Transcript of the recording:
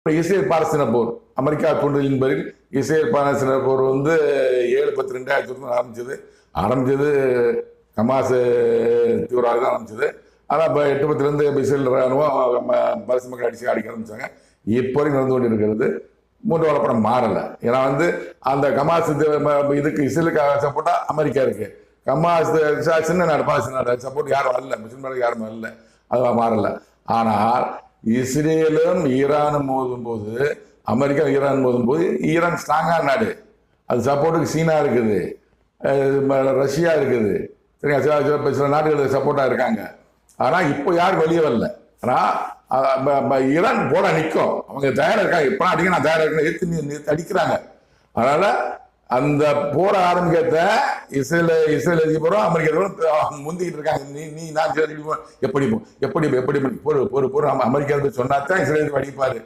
Israel பாலஸ்தீன போர் America தூண்டுதலின் பேரில் Israel பாலஸ்தீன போர் 7/10/2021 ஆரம்பிச்சது ஹமாஸ் தீவிரவாதி தான் ஆரம்பிச்சது. ஆனால் இப்போ 8/10 இஸ்ரேல் ராணுவம் பாலஸ்தீன மக்கள் அடிக்க ஆரம்பிச்சாங்க. இப்போ வரைக்கும் நடந்து கொண்டு இருக்கிறது. 3 வளப்படம் மாறலை. ஏன்னா அந்த ஹமாஸ் இதுக்கு இஸ்ரேலுக்கு சப்போர்ட்டா அமெரிக்கா இருக்கு. ஹமாஸ் சின்ன நாடு, பாலஸ்தீன நாடு சப்போர்ட் யாரும் வரல, முஸ்லிம் நாடு யாரும் வரல, அது மாறல. ஆனால் இஸ்ரேலும் ஈரானும் மோதும் போது, அமெரிக்கா ஈரான் மோதும் போது, ஈரான் ஸ்ட்ராங்கான நாடு, அது சப்போர்ட்டுக்கு சீனா இருக்குது, ரஷ்யா இருக்குது, சரிங்களா, சில நாடுகள் சப்போர்ட்டா இருக்காங்க. ஆனால் இப்போ யாரும் வெளியே வரல. ஆனால் ஈரான் போட நிற்கும், அவங்க தயாராக இருக்காங்க. இப்போ அடிக்க நான் தயாராக இருக்கேன், அடிக்கிறாங்க. அதனால அந்த போற ஆரம்பிக்கிறத இஸ்ரேல் எதிர்க்க போறோம், அமெரிக்கா முந்திக்கிட்டு இருக்காங்க. நீ நான் எப்படி எப்படி எப்படி போர் போர் போர் அமெரிக்கா சொன்னாதான் இஸ்ரேலுக்கு அடிப்பாரு.